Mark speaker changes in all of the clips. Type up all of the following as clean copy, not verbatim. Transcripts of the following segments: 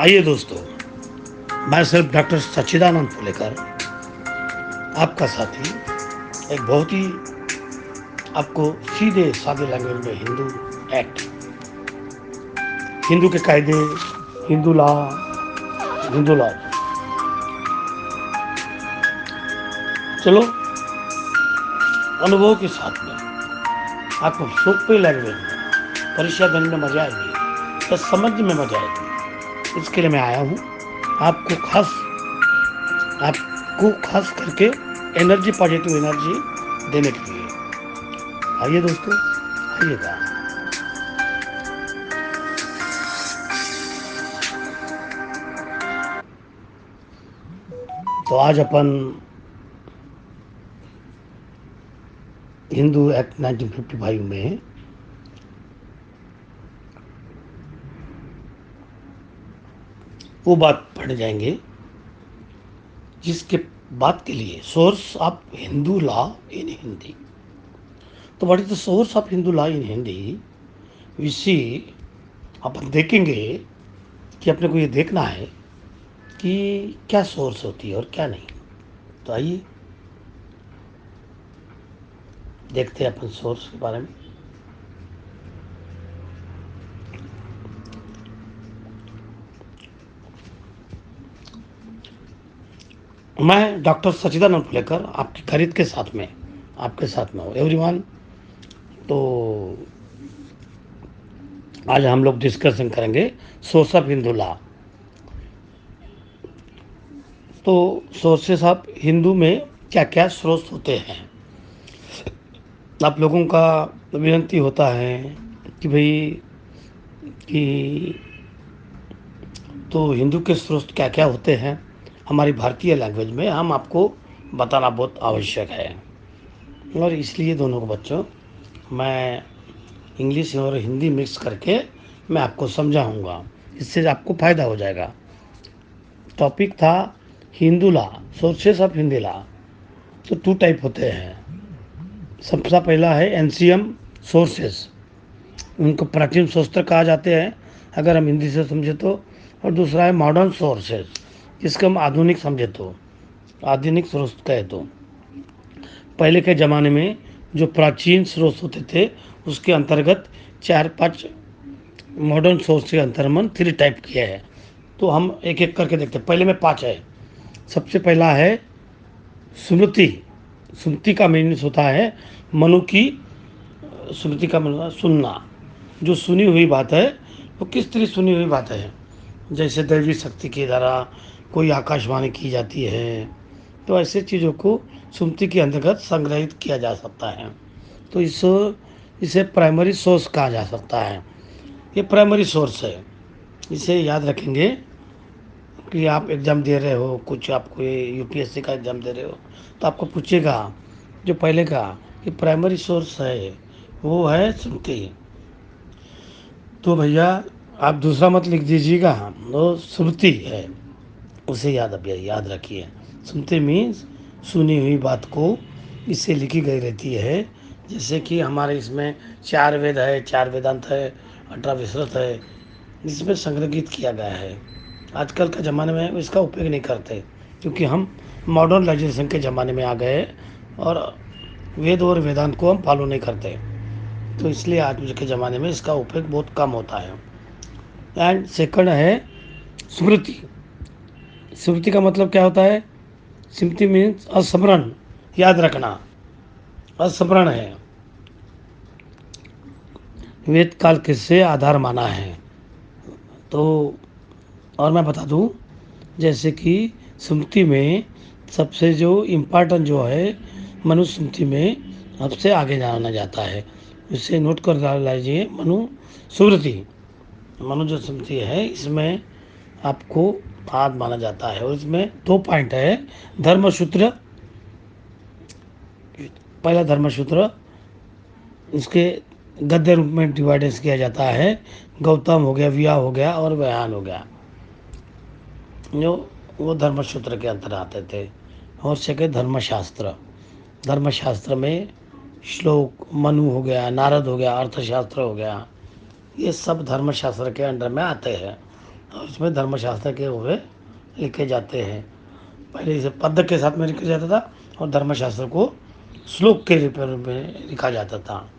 Speaker 1: आइए दोस्तों, मैं सिर्फ डॉक्टर सच्चिदानंद फुलेकर, आपका साथी, एक बहुत ही आपको सीधे सादे लैंग्वेज में हिंदू एक्ट, हिंदू के कायदे, हिंदू लॉ, हिंदू लॉ। चलो, अनुभव के साथ में आपको सोपे लैंग्वेज में परीक्षा देने में मजा आएगी, तो समझ में मजा आएगी। इसके लिए मैं आया हूँ आपको खास करके एनर्जी, पॉजिटिव एनर्जी देने के लिए। आइए दोस्तों, आइएगा। तो आज अपन हिंदू एक्ट 1955 में वो बात पढ़ जाएंगे जिसके बात के लिए source of Hindu law in Hindi. तो what is the source of Hindu law in Hindi? इसी अपन देखेंगे कि अपने को ये देखना है कि क्या सोर्स होती है और क्या नहीं। तो आइए देखते हैं अपन सोर्स के बारे में। मैं डॉक्टर सच्चिदानंद फुलेकर आपकी खरीद के साथ में आपके साथ में हूँ एवरीवन। तो आज हम लोग डिस्कशन करेंगे सोर्स ऑफ हिंदू लॉ। तो सोर्सेस ऑफ हिंदू में क्या क्या स्रोत होते हैं। आप लोगों का विनती होता है कि भाई कि तो हिंदू के स्रोत क्या क्या होते हैं हमारी भारतीय लैंग्वेज में, हम आपको बताना बहुत आवश्यक है। और इसलिए दोनों को बच्चों मैं इंग्लिश और हिंदी मिक्स करके मैं आपको समझाऊंगा, इससे आपको फ़ायदा हो जाएगा। टॉपिक था Hindu law, sources of Hindi law. तो 2 टाइप होते हैं। सबसे पहला है एनसीएम सोर्सेस, उनको प्राचीन शस्त्र कहा जाते हैं अगर हम हिंदी से समझे तो। और दूसरा है मॉडर्न सोर्सेस, जिसको हम आधुनिक समझे तो, आधुनिक स्रोत कहे तो। पहले के ज़माने में जो प्राचीन स्रोत होते थे उसके अंतर्गत 4-5 मॉडर्न सोर्स के अंतर्गत 3 टाइप किया है। तो हम एक एक करके देखते हैं। पहले में 5 है। सबसे पहला है स्मृति। स्मृति का मीनिंग होता है मनु की, स्मृति का मतलब सुनना, जो सुनी हुई बात है वो किस तरह सुनी हुई बात है। जैसे दैवी शक्ति के द्वारा कोई आकाशवाणी की जाती है, तो ऐसे चीज़ों को स्मृति के अंतर्गत संग्रहित किया जा सकता है। तो इसे प्राइमरी सोर्स कहा जा सकता है। ये प्राइमरी सोर्स है। इसे याद रखेंगे कि आप एग्ज़ाम दे रहे हो, कुछ आपको यूपीएससी का एग्ज़ाम दे रहे हो, तो आपको पूछेगा जो पहले का कि प्राइमरी सोर्स है वो है स्मृति। तो भैया आप दूसरा मत लिख दीजिएगा, वो स्मृति है, उसे याद रखिए। स्मृति मीन्स सुनी हुई बात को इससे लिखी गई रहती है। जैसे कि हमारे इसमें 4 वेद है, 4 वेदांत है, 18 विस्तृत है, इसमें संग्रहित किया गया है। आजकल के ज़माने में इसका उपयोग नहीं करते क्योंकि हम मॉडर्नाइजेशन के ज़माने में आ गए और वेद और वेदांत को हम फॉलो नहीं करते। तो इसलिए आज के ज़माने में इसका उपयोग बहुत कम होता है। एंड सेकंड है स्मृति। स्मृति का मतलब क्या होता है? स्मृति मीन्स स्मरण, याद रखना, स्मरण है। वेद काल किससे आधार माना है। तो और मैं बता दूं, जैसे कि स्मृति में सबसे जो इम्पोर्टेंट जो है मनुष्य स्मृति में सबसे आगे जाना जाता है। इसे नोट कर लीजिए, मनु स्मृति। मनु जो स्मृति है इसमें आपको आद माना जाता है। और इसमें 2 पॉइंट है। धर्मसूत्र, पहला धर्मसूत्र, इसके गद्य रूप में डिवाइडेंस किया जाता है। गौतम हो गया, व्याह हो गया और व्यान हो गया, जो वो धर्मसूत्र के अंतर आते थे। और सेकंड धर्मशास्त्र। धर्मशास्त्र में श्लोक, मनु हो गया, नारद हो गया, अर्थशास्त्र हो गया, ये सब धर्मशास्त्र के अंडर में आते हैं। और इसमें धर्मशास्त्र के हुए लिखे जाते हैं। पहले इसे पद्य के साथ में लिखा जाता था और धर्मशास्त्र को श्लोक के रूप में लिखा जाता था।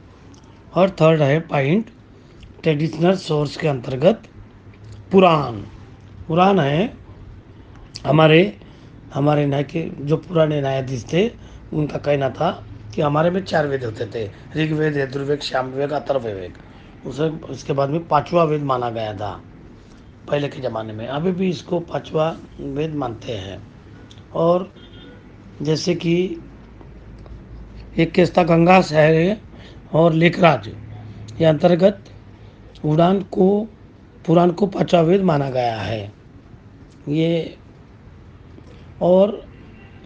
Speaker 1: और थर्ड है पॉइंट, ट्रेडिशनल सोर्स के अंतर्गत पुराण। पुराण है हमारे हमारे न्याय के जो पुराने न्यायाधीश थे, उनका कहना था कि हमारे में 4 वेद होते थे, ऋग्वेद, यजुर्वेद, सामवेद, अथर्ववेद। उसे उसके बाद में 5वां वेद माना गया था पहले के ज़माने में। अभी भी इसको 5वां वेद मानते हैं। और जैसे कि एक केस था गंगा शहर और लेखराज, ये अंतर्गत पुराण को 5वां वेद माना गया है। ये और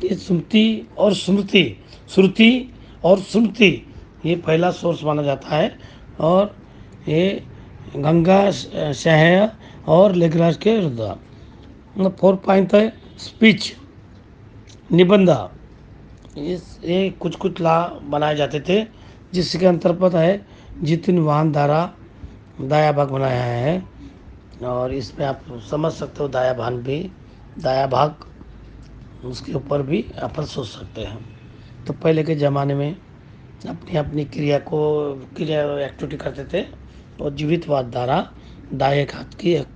Speaker 1: ये श्रुति और स्मृति ये पहला सोर्स माना जाता है। और ये गंगा शहर और लेखराज के विरुद्ध। 4 पॉइंट है स्पीच, निबंध। ये कुछ ला बनाए जाते थे, जिसके अंतर्गत है जितिन वाहन धारा दाया भाग बनाया है। और इसमें आप समझ सकते हो दाया भाग, उसके ऊपर भी अपन सोच सकते हैं। तो पहले के ज़माने में अपनी अपनी क्रिया एक्टिविटी करते थे। और जीवितवाद द्वारा दाएं हाथ की एक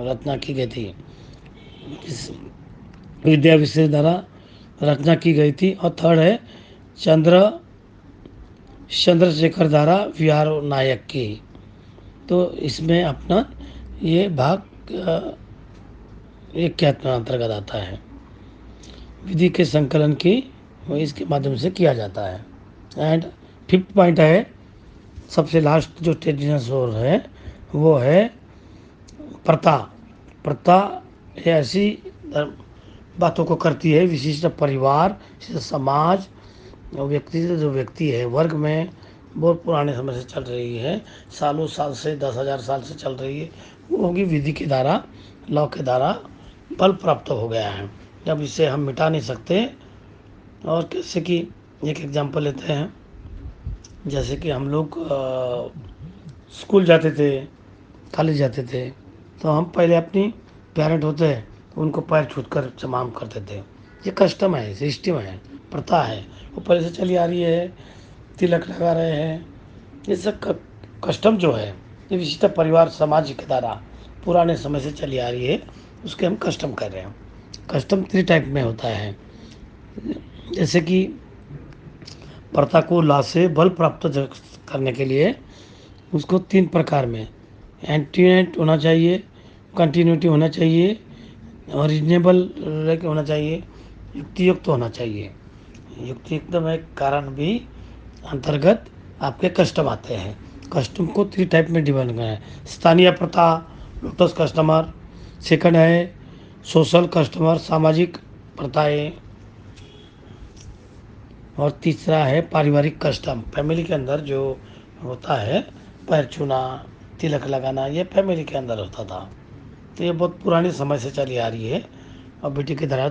Speaker 1: रचना की गई थी। इस विद्या विशेष द्वारा रचना की गई थी। और थर्ड है चंद्रशेखर द्वारा विहार नायक की। तो इसमें अपना ये भाग एक के अंतर्गत आता है। विधि के संकलन की इसके माध्यम से किया जाता है। एंड 5th पॉइंट है, सबसे लास्ट जो ट्रेडिशनल सोर्स है वो है प्रथा ये ऐसी बातों को करती है, विशिष्ट परिवार, समाज, व्यक्ति जो व्यक्ति है वर्ग में बहुत पुराने समय से चल रही है, सालों साल से 10,000 साल से चल रही है। वो होगी विधि के द्वारा, लॉ के द्वारा बल प्राप्त हो गया है। जब इसे हम मिटा नहीं सकते। और जैसे कि एक एग्जांपल लेते हैं, जैसे कि हम लोग स्कूल जाते थे, कॉलेज जाते थे, तो हम पहले अपनी पेरेंट होते हैं उनको पैर छूट कर सलाम करते थे। ये कस्टम है, सिस्टम है, प्रथा है, वो पहले से चली आ रही है। तिलक लगा रहे हैं, ये सब कस्टम जो है ये विशिष्ट परिवार समाज के द्वारा पुराने समय से चली आ रही है, उसके हम कस्टम कर रहे हैं। कस्टम 3 टाइप में होता है। जैसे कि प्रथा को ला से बल प्राप्त करने के लिए उसको 3 प्रकार में एंटीनेट होना चाहिए, कंटिन्यूटी होना चाहिए और रीजनेबल होना चाहिए, युक्तियुक्त होना चाहिए। युक्तियुक्त में कारण भी अंतर्गत आपके कस्टम आते हैं। कस्टम को 3 टाइप में डिवाइड करना है। स्थानीय प्रथा, लोटस कस्टमर। सेकंड है सोशल कस्टमर, सामाजिक प्रथाएं। और तीसरा है पारिवारिक कस्टम, फैमिली के अंदर जो होता है, पैर छूना, तिलक लगाना, ये फैमिली के अंदर होता था। तो ये बहुत पुराने समय से चली आ रही है और बेटी की तरह आ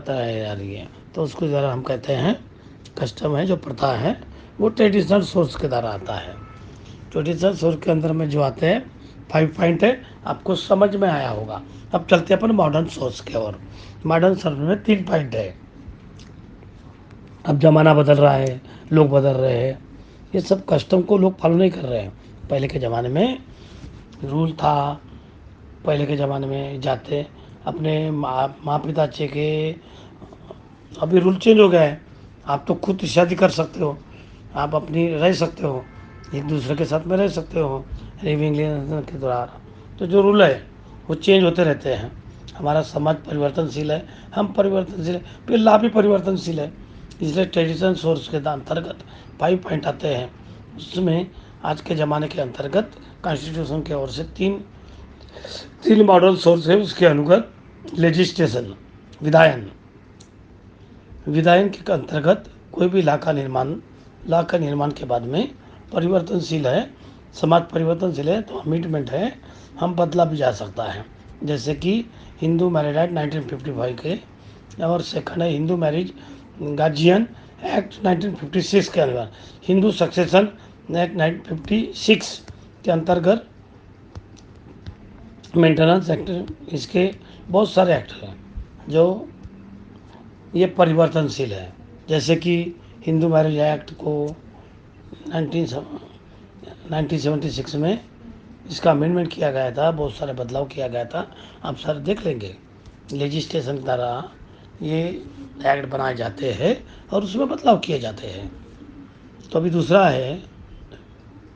Speaker 1: रही है। तो उसको ज़रा हम कहते हैं कस्टम है, जो प्रथा है वो ट्रेडिशनल सोर्स के द्वारा आता है। ट्रेडिशनल सोर्स के अंदर में जो आते हैं 5 पॉइंट है, आपको समझ में आया होगा। अब चलते हैं अपन मॉडर्न सोर्स के ओर। मॉडर्न सोर्स में 3 पॉइंट है। अब ज़माना बदल रहा है, लोग बदल रहे हैं, ये सब कस्टम को लोग फॉलो नहीं कर रहे हैं। पहले के ज़माने में रूल था, पहले के ज़माने में जाते अपने माँ पिताजी के, अभी रूल चेंज हो गया है। आप तो खुद शादी कर सकते हो, आप अपनी रह सकते हो, एक दूसरे के साथ में रह सकते हो लिविंग रिलेशन के द्वारा। तो जो रूल है वो चेंज होते रहते हैं। हमारा समाज परिवर्तनशील है, हम परिवर्तनशील है, फिर ला भी परिवर्तनशील है। इसलिए ट्रेडिशनल सोर्स के अंतर्गत 5 पॉइंट आते हैं। उसमें आज के ज़माने के अंतर्गत कॉन्स्टिट्यूशन की ओर से तीन मॉडल सोर्स है। उसके अनुगत लेजिस्लेशन, विधायन के अंतर्गत कोई भी ला का निर्माण के बाद में परिवर्तनशील है, समाज परिवर्तनशील है, तो अमेंडमेंट है, हम बदला भी जा सकता है। जैसे कि हिंदू मैरिज एक्ट 1955 के, और सेकंड है हिंदू मैरिज गार्जियन एक्ट 1956 के अनुसार, हिंदू सक्सेशन एक्ट 1956 के अंतर्गत मेंटेनेंस एक्ट, इसके बहुत सारे एक्ट हैं जो ये परिवर्तनशील है। जैसे कि हिंदू मैरिज एक्ट को 1976 में इसका अमेंडमेंट किया गया था, बहुत सारे बदलाव किया गया था। आप सर देख लेंगे, लेजिस्लेशन द्वारा ये एक्ट बनाए जाते हैं और उसमें बदलाव किए जाते हैं। तो अभी दूसरा है,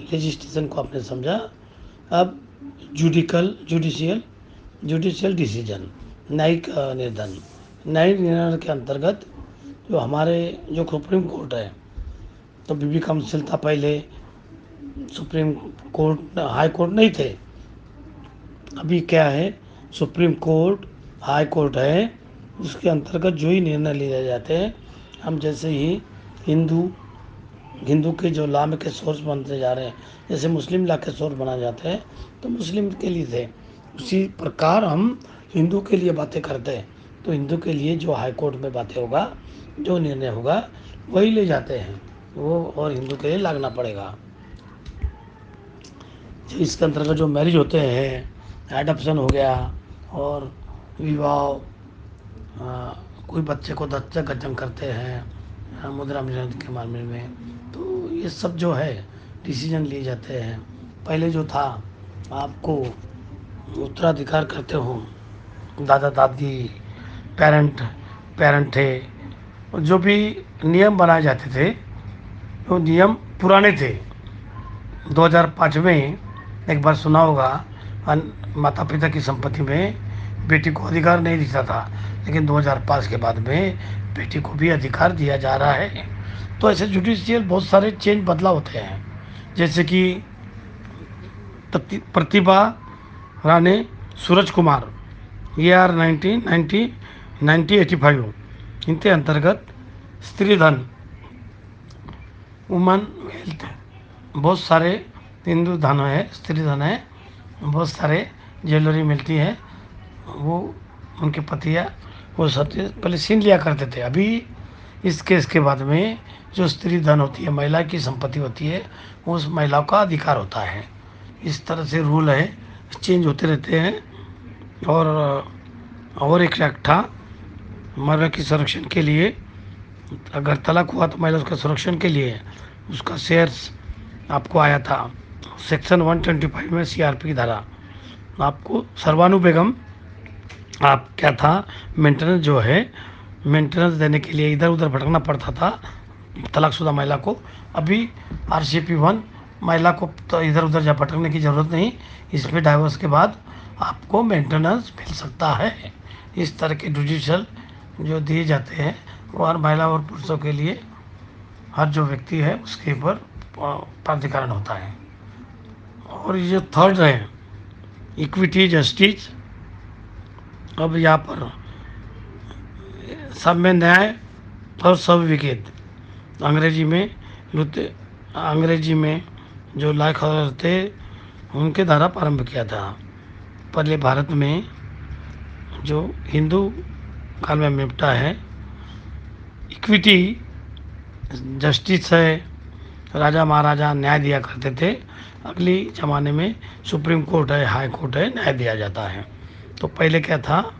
Speaker 1: लेजिस्लेशन को आपने समझा। अब जुडिशियल डिसीजन, न्यायिक निर्णय। न्यायिक निर्णय के अंतर्गत जो हमारे जो सुप्रीम कोर्ट है, तो बीबी काउंसिल था पहले, सुप्रीम कोर्ट हाई कोर्ट नहीं थे। अभी क्या है, सुप्रीम कोर्ट हाई कोर्ट है। उसके अंतर्गत जो ही निर्णय लिए जाते हैं, हम जैसे ही हिंदू के जो लॉ में के सोर्स बनते जा रहे हैं, जैसे मुस्लिम लॉ के सोर्स बनाए जाते हैं तो मुस्लिम के लिए थे, उसी प्रकार हम हिंदू के लिए बातें करते हैं। तो हिंदू के लिए जो हाई कोर्ट में बातें होगा, जो निर्णय होगा वही ले जाते हैं वो, और हिंदू के लिए लागना पड़ेगा। इसके अंतर्गत जो मैरिज होते हैं, एडॉप्शन हो गया, और विवाह, कोई बच्चे को दत्तक गजन करते हैं मुद्रा मिलन के मामले में, तो ये सब जो है डिसीजन लिए जाते हैं। पहले जो था, आपको उत्तराधिकार करते हो, दादा दादी, पेरेंट पेरेंट थे, जो भी नियम बनाए जाते थे वो नियम पुराने थे। 2005 में एक बार सुना होगा, माता पिता की संपत्ति में बेटी को अधिकार नहीं दिया था, लेकिन 2005 के बाद में बेटी को भी अधिकार दिया जा रहा है। तो ऐसे जुडिशियल बहुत सारे चेंज बदलाव होते हैं। जैसे कि प्रतिभा रानी सूरज कुमार, ये आर 1985, इनके अंतर्गत स्त्री धन, वुमन वेल्थ, बहुत सारे हिंदू धन है, स्त्री धन है, बहुत सारे ज्वेलरी मिलती है। वो उनके पतिया वो सब पहले छीन लिया करते थे। अभी इस केस के बाद में जो स्त्री धन होती है, महिला की संपत्ति होती है, उस महिला का अधिकार होता है। इस तरह से रूल है, चेंज होते रहते हैं। और एक एक्ट था महिला की संरक्षण के लिए, अगर तलाक हुआ तो महिला उसका संरक्षण के लिए उसका शेयर्स आपको आया था। सेक्शन 125 में सीआरपी की धारा, आपको सरवानु बेगम, आप क्या था, मेंटेनेंस जो है, मेंटेनेंस देने के लिए इधर उधर भटकना पड़ता था तलाकशुदा महिला को। अभी RCP 1 महिला को तो इधर उधर जा भटकने की ज़रूरत नहीं, इसमें डाइवोर्स के बाद आपको मेंटेनेंस मिल सकता है। इस तरह के जुडिशल जो दिए जाते हैं वो हर महिला और पुरुषों के लिए, हर जो व्यक्ति है उसके ऊपर प्राधिकरण होता है। और ये जो थर्ड है, इक्विटी जस्टिस, अब यहाँ पर सब में न्याय और सब विकेत, अंग्रेजी में जो लायक थे उनके द्वारा प्रारंभ किया था। पहले भारत में जो हिंदू काल में निपटा है, इक्विटी जस्टिस है, राजा महाराजा न्याय दिया करते थे। अगली ज़माने में सुप्रीम कोर्ट है, हाई कोर्ट है, न्याय दिया जाता है। तो पहले क्या था,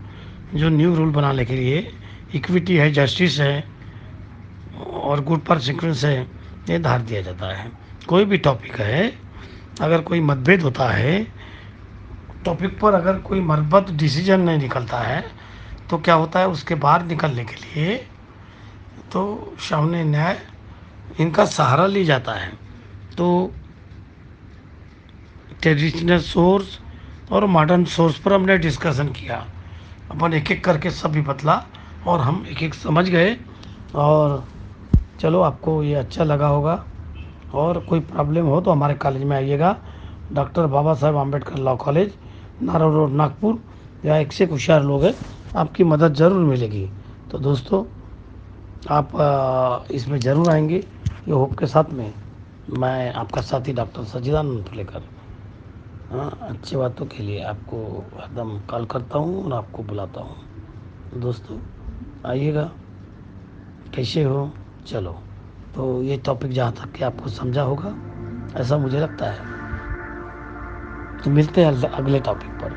Speaker 1: जो न्यू रूल बनाने के लिए इक्विटी है, जस्टिस है और गुड पर सीक्वेंस है, ये धार दिया जाता है। कोई भी टॉपिक है, अगर कोई मतभेद होता है टॉपिक पर, अगर कोई मरबत डिसीजन नहीं निकलता है तो क्या होता है, उसके बाहर निकलने के लिए तो सामने न्याय इनका सहारा ली जाता है। तो ट्रेडिशनल सोर्स और मॉडर्न सोर्स पर हमने डिस्कशन किया, अपन एक एक करके सभी बतला और हम एक एक समझ गए। और चलो, आपको ये अच्छा लगा होगा। और कोई प्रॉब्लम हो तो हमारे कॉलेज में आइएगा, doctor Baba Saheb Ambedkar law college, Narayan road, Nagpur. यहाँ एक से होशियार लोग हैं, आपकी मदद ज़रूर मिलेगी। तो दोस्तों, आप इसमें ज़रूर आएंगे, ये होप के साथ में मैं आपका साथी डॉक्टर सच्चिदानंद फुलेकर, अच्छी बातों के लिए आपको एकदम कॉल करता हूँ और आपको बुलाता हूँ। दोस्तों आइएगा, कैसे हो? चलो, तो ये टॉपिक जहाँ तक कि आपको समझा होगा, ऐसा मुझे लगता है। तो मिलते हैं अगले टॉपिक पर।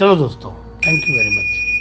Speaker 1: चलो दोस्तों, थैंक यू वेरी मच।